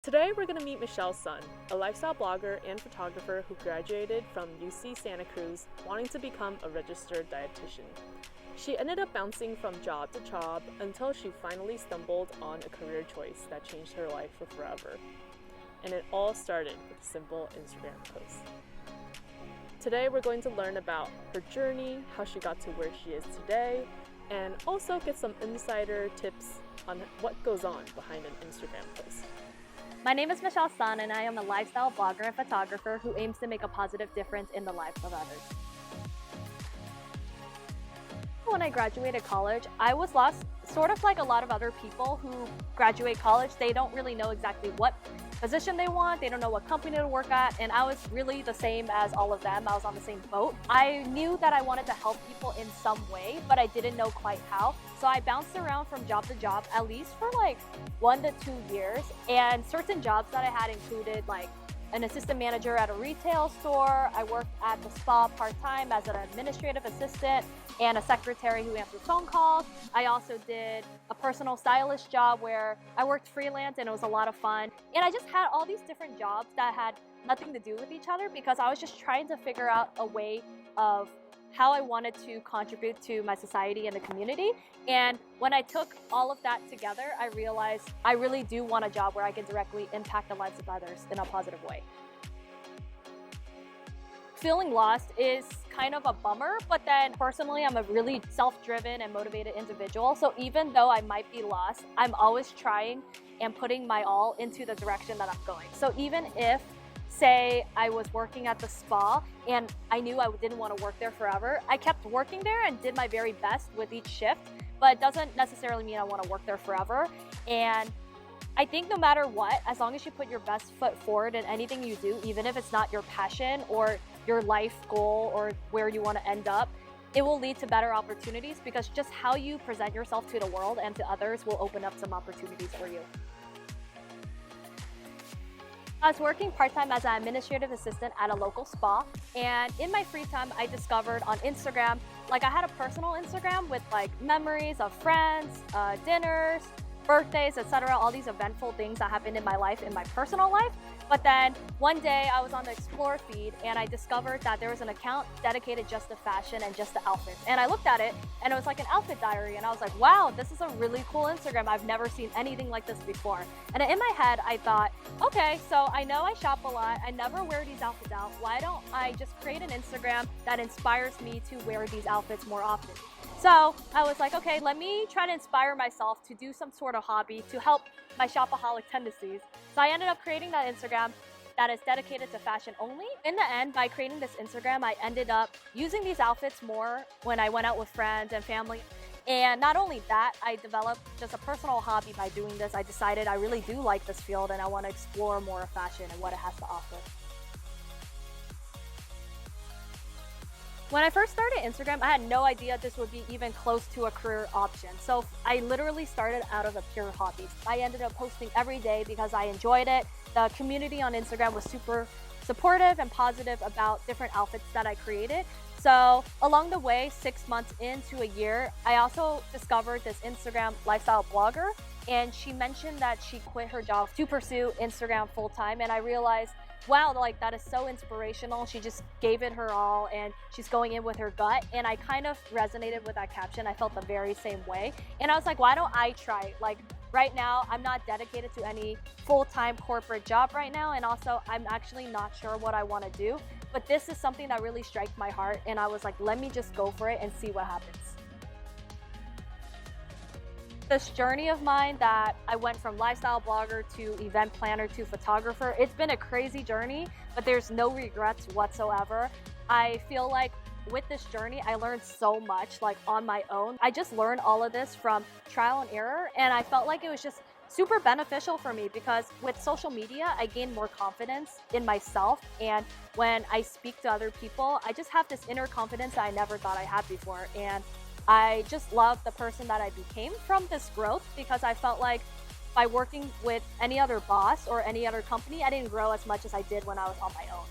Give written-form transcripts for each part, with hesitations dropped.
Today we're going to meet Michelle's son, a lifestyle blogger and photographer who graduated from UC Santa Cruz wanting to become a registered dietitian. She ended up bouncing from job to job until she finally stumbled on a career choice that changed her life for forever. And it all started with a simple Instagram post. Today we're going to learn about her journey, how she got to where she is today, and also get some insider tips on what goes on behind an Instagram post. My name is Michelle's son, and I am a lifestyle blogger and photographer who aims to make a positive difference in the lives of others. When I graduated college, I was lost, sort of like a lot of other people who graduate college. They don't really know exactly what position they want, they don't know what company to work at, and I was really the same as all of them. I was on the same boat. I knew that I wanted to help people in some way, but I didn't know quite how. So I bounced around from job to job, at least for like 1 to 2 years, and certain jobs that I had included like an assistant manager at a retail store. I worked at the spa part-time as an administrative assistant and a secretary who answered phone calls. I also did a personal stylist job where I worked freelance, and it was a lot of fun. And I just had all these different jobs that had nothing to do with each other because I was just trying to figure out a way of how I wanted to contribute to my society and the community. And when I took all of that together, I realized I really do want a job where I can directly impact the lives of others in a positive way. Feeling lost is kind of a bummer, but then personally, I'm a really self-driven and motivated individual. So even though I might be lost, I'm always trying and putting my all into the direction that I'm going. So even if, say, I was working at the spa and I knew I didn't want to work there forever, I kept working there and did my very best with each shift, but it doesn't necessarily mean I want to work there forever. And I think no matter what, as long as you put your best foot forward in anything you do, even if it's not your passion or your life goal or where you want to end up, it will lead to better opportunities, because just how you present yourself to the world and to others will open up some opportunities for you. I was working part-time as an administrative assistant at a local spa, and in my free time I discovered on Instagram, like I had a personal Instagram with like memories of friends, dinners, birthdays, etc., all these eventful things that happened in my life, in my personal life. But then one day I was on the Explore feed and I discovered that there was an account dedicated just to fashion and just to outfits. And I looked at it and it was like an outfit diary, and I was like, wow, this is a really cool Instagram. I've never seen anything like this before. And in my head, I thought, okay, so I know I shop a lot. I never wear these outfits out. Why don't I just create an Instagram that inspires me to wear these outfits more often? So I was like, okay, let me try to inspire myself to do some sort of hobby to help my shopaholic tendencies. So I ended up creating that Instagram that is dedicated to fashion only. In the end, by creating this Instagram, I ended up using these outfits more when I went out with friends and family. And not only that, I developed just a personal hobby by doing this. I decided I really do like this field and I want to explore more of fashion and what it has to offer. When I first started Instagram, I had no idea this would be even close to a career option. So I literally started out of a pure hobby. I ended up posting every day because I enjoyed it. The community on Instagram was super supportive and positive about different outfits that I created. So along the way, 6 months into a year, I also discovered this Instagram lifestyle blogger, and she mentioned that she quit her job to pursue Instagram full time. And I realized, wow, like that is so inspirational. She just gave it her all and she's going in with her gut. And I kind of resonated with that caption. I felt the very same way. And I was like, why don't I try it? Like right now, I'm not dedicated to any full-time corporate job right now. And also I'm actually not sure what I want to do, but this is something that really struck my heart. And I was like, let me just go for it and see what happens. This journey of mine that I went from lifestyle blogger to event planner to photographer, it's been a crazy journey, but there's no regrets whatsoever. I feel like with this journey, I learned so much, like on my own. I just learned all of this from trial and error, and I felt like it was just super beneficial for me because with social media, I gained more confidence in myself. And when I speak to other people, I just have this inner confidence that I never thought I had before. And I just love the person that I became from this growth, because I felt like by working with any other boss or any other company, I didn't grow as much as I did when I was on my own.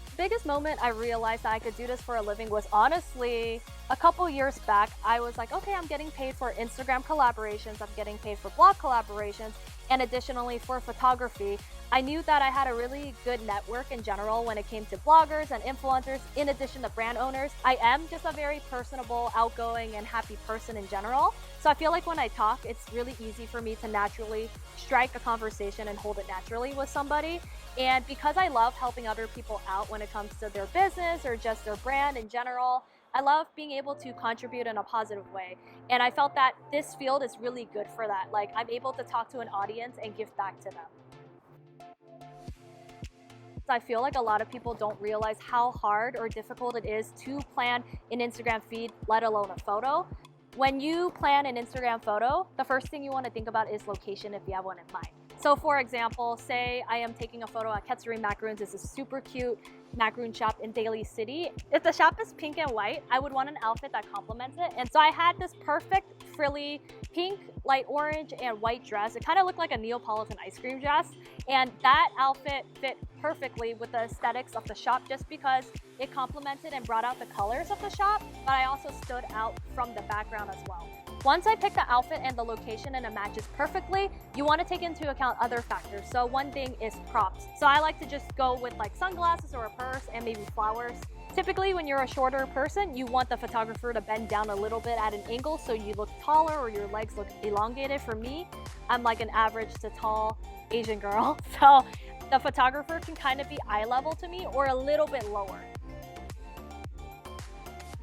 The biggest moment I realized that I could do this for a living was honestly a couple years back, I was like, okay, I'm getting paid for Instagram collaborations, I'm getting paid for blog collaborations, and additionally for photography. I knew that I had a really good network in general when it came to bloggers and influencers, in addition to brand owners. I am just a very personable, outgoing, and happy person in general. So I feel like when I talk, it's really easy for me to naturally strike a conversation and hold it naturally with somebody. And because I love helping other people out when it comes to their business or just their brand in general, I love being able to contribute in a positive way. And I felt that this field is really good for that. Like, I'm able to talk to an audience and give back to them. I feel like a lot of people don't realize how hard or difficult it is to plan an Instagram feed, let alone a photo. When you plan an Instagram photo, the first thing you want to think about is location if you have one in mind. So for example, say I am taking a photo at Ketserine Macaroons. It's a super cute macaroon shop in Daly City. If the shop is pink and white, I would want an outfit that complements it. And so I had this perfect frilly pink, light orange, and white dress. It kind of looked like a Neapolitan ice cream dress. And that outfit fit perfectly with the aesthetics of the shop just because it complemented and brought out the colors of the shop, but I also stood out from the background as well. Once I pick the outfit and the location and it matches perfectly, you want to take into account other factors. So one thing is props. So I like to just go with like sunglasses or a purse and maybe flowers. Typically, when you're a shorter person, you want the photographer to bend down a little bit at an angle so you look taller or your legs look elongated. For me, I'm like an average to tall Asian girl. So the photographer can kind of be eye level to me or a little bit lower.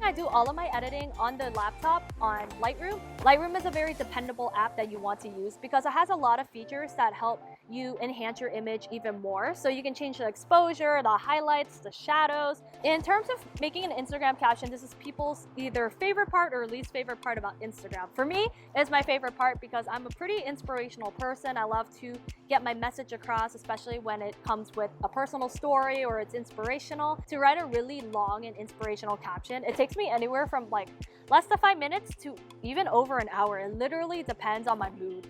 I do all of my editing on the laptop on Lightroom. Lightroom is a very dependable app that you want to use because it has a lot of features that help you enhance your image even more. So you can change the exposure, the highlights, the shadows. In terms of making an Instagram caption, this is people's either favorite part or least favorite part about Instagram. For me, it's my favorite part because I'm a pretty inspirational person. I love to get my message across, especially when it comes with a personal story or it's inspirational. To write a really long and inspirational caption, it takes me anywhere from like less than 5 minutes to even over an hour. It literally depends on my mood.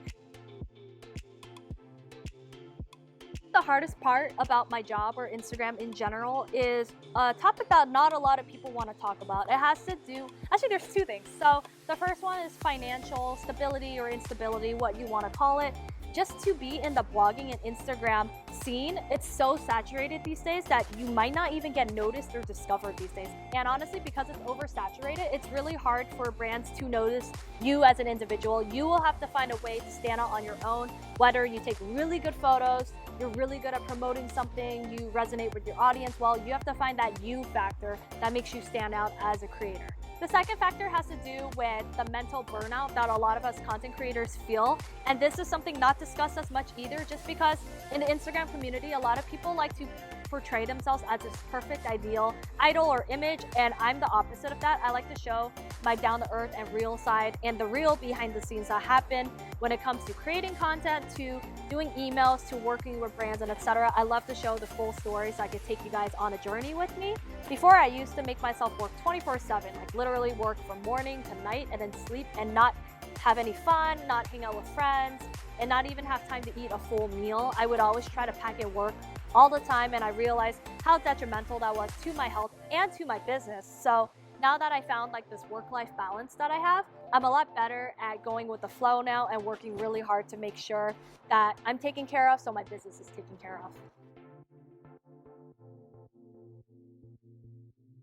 The hardest part about my job or Instagram in general is a topic that not a lot of people want to talk about. It has to do, actually there's two things. So the first one is financial stability or instability, what you want to call it. Just to be in the blogging and Instagram scene, it's so saturated these days that you might not even get noticed or discovered these days. And honestly, because it's oversaturated, it's really hard for brands to notice you as an individual. You will have to find a way to stand out on your own, whether you take really good photos, you're really good at promoting something, you resonate with your audience well, you have to find that you factor that makes you stand out as a creator. The second factor has to do with the mental burnout that a lot of us content creators feel. And this is something not discussed as much either, just because in the Instagram community, a lot of people like to portray themselves as this perfect ideal idol or image, and I'm the opposite of that. I like to show my down-to-earth and real side and the real behind the scenes that happen when it comes to creating content, to doing emails, to working with brands, and etc. I love to show the full story so I could take you guys on a journey with me. Before, I used to make myself work 24/7, like literally work from morning to night and then sleep and not have any fun, not hang out with friends, and not even have time to eat a full meal. I would always try to pack in work all the time, and I realized how detrimental that was to my health and to my business. So now that I found like this work-life balance that I have, I'm a lot better at going with the flow now and working really hard to make sure that I'm taken care of so my business is taken care of.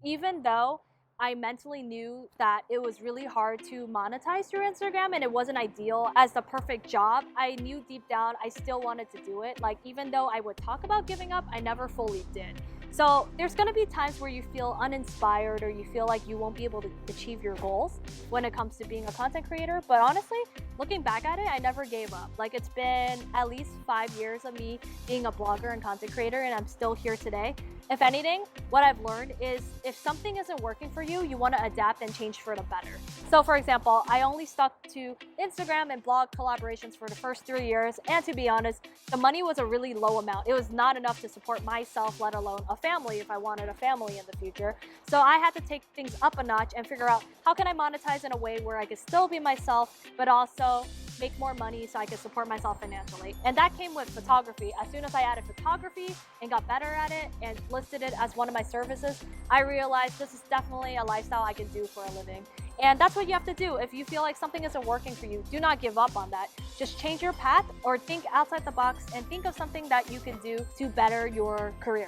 Even though I mentally knew that it was really hard to monetize through Instagram and it wasn't ideal as the perfect job, I knew deep down I still wanted to do it. Like, even though I would talk about giving up, I never fully did. So there's gonna be times where you feel uninspired or you feel like you won't be able to achieve your goals when it comes to being a content creator. But honestly, looking back at it, I never gave up. Like, it's been at least 5 years of me being a blogger and content creator, and I'm still here today. If anything, what I've learned is if something isn't working for you, you want to adapt and change for the better. So for example, I only stuck to Instagram and blog collaborations for the first 3 years. And to be honest, the money was a really low amount. It was not enough to support myself, let alone a family if I wanted a family in the future. So I had to take things up a notch and figure out how can I monetize in a way where I could still be myself, but also make more money so I could support myself financially. And that came with photography. As soon as I added photography and got better at it and listed it as one of my services, I realized this is definitely a lifestyle I can do for a living. And that's what you have to do. If you feel like something isn't working for you, do not give up on that. Just change your path or think outside the box and think of something that you can do to better your career.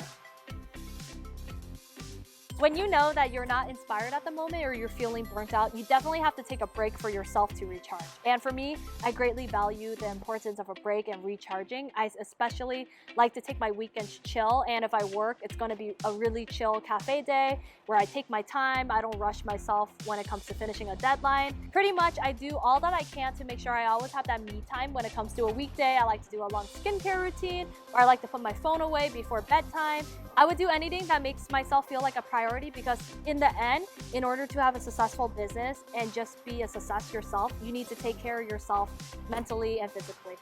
When you know that you're not inspired at the moment or you're feeling burnt out, you definitely have to take a break for yourself to recharge. And for me, I greatly value the importance of a break and recharging. I especially like to take my weekends chill, and if I work, it's going to be a really chill cafe day where I take my time. I don't rush myself when it comes to finishing a deadline. Pretty much, I do all that I can to make sure I always have that me time when it comes to a weekday. I like to do a long skincare routine, or I like to put my phone away before bedtime. I would do anything that makes myself feel like a priority, because in the end, in order to have a successful business and just be a success yourself, you need to take care of yourself mentally and physically.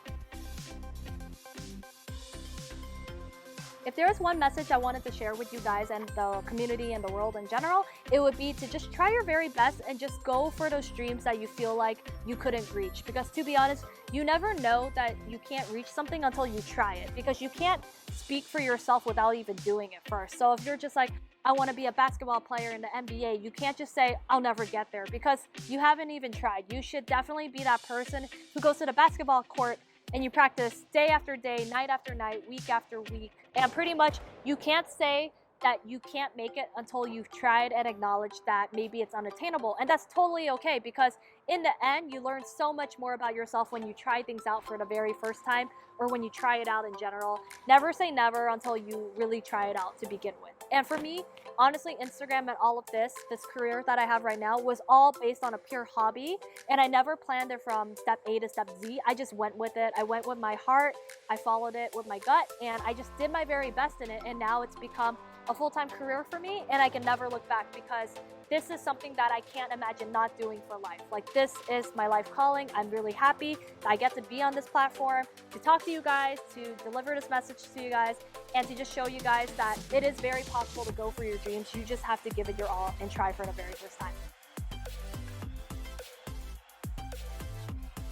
If there is one message I wanted to share with you guys and the community and the world in general, it would be to just try your very best and just go for those dreams that you feel like you couldn't reach. Because to be honest, you never know that you can't reach something until you try it, because you can't speak for yourself without even doing it first. So if you're just like, I want to be a basketball player in the NBA, you can't just say, I'll never get there, because you haven't even tried. You should definitely be that person who goes to the basketball court and you practice day after day, night after night, week after week. And pretty much you can't say that you can't make it until you've tried and acknowledged that maybe it's unattainable. And that's totally okay, because in the end, you learn so much more about yourself when you try things out for the very first time, or when you try it out in general. Never say never until you really try it out to begin with. And for me, honestly, Instagram and all of this career that I have right now was all based on a pure hobby. And I never planned it from step A to step Z. I just went with it. I went with my heart. I followed it with my gut, and I just did my very best in it. And now it's become a full-time career for me, and I can never look back, because this is something that I can't imagine not doing for life. Like, this is my life calling. I'm really happy that I get to be on this platform, to talk to you guys, to deliver this message to you guys, and to just show you guys that it is very possible to go for your dreams. You just have to give it your all and try for the very first time.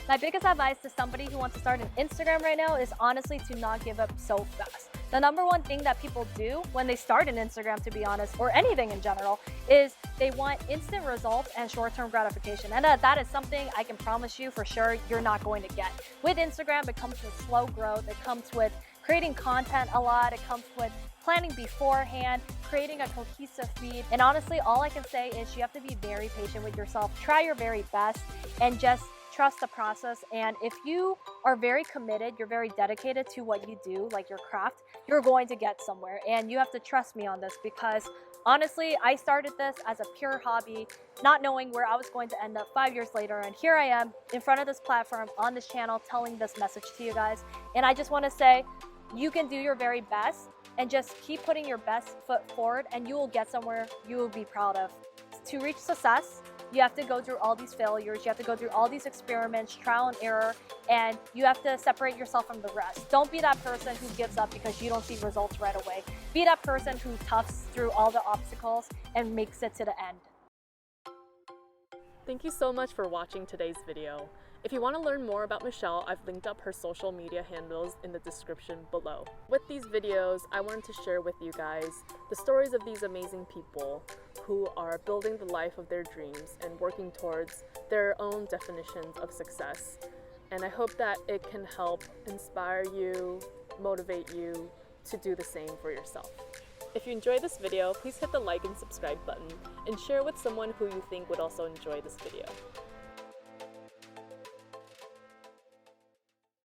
My biggest advice to somebody who wants to start an Instagram right now is honestly to not give up so fast. The number one thing that people do when they start an Instagram, to be honest, or anything in general, is they want instant results and short-term gratification. And that is something I can promise you for sure you're not going to get. With Instagram, it comes with slow growth. It comes with creating content a lot. It comes with planning beforehand, creating a cohesive feed. And honestly, all I can say is you have to be very patient with yourself. Try your very best and just trust the process. And if you are very committed, you're very dedicated to what you do, like your craft, you're going to get somewhere. And you have to trust me on this, because honestly, I started this as a pure hobby, not knowing where I was going to end up 5 years later. And here I am in front of this platform on this channel telling this message to you guys. And I just want to say, you can do your very best and just keep putting your best foot forward, and you will get somewhere you will be proud of. To reach success, you have to go through all these failures, you have to go through all these experiments, trial and error, and you have to separate yourself from the rest. Don't be that person who gives up because you don't see results right away. Be that person who toughs through all the obstacles and makes it to the end. Thank you so much for watching today's video. If you want to learn more about Michelle, I've linked up her social media handles in the description below. With these videos, I wanted to share with you guys the stories of these amazing people who are building the life of their dreams and working towards their own definitions of success. And I hope that it can help inspire you, motivate you to do the same for yourself. If you enjoyed this video, please hit the like and subscribe button and share with someone who you think would also enjoy this video.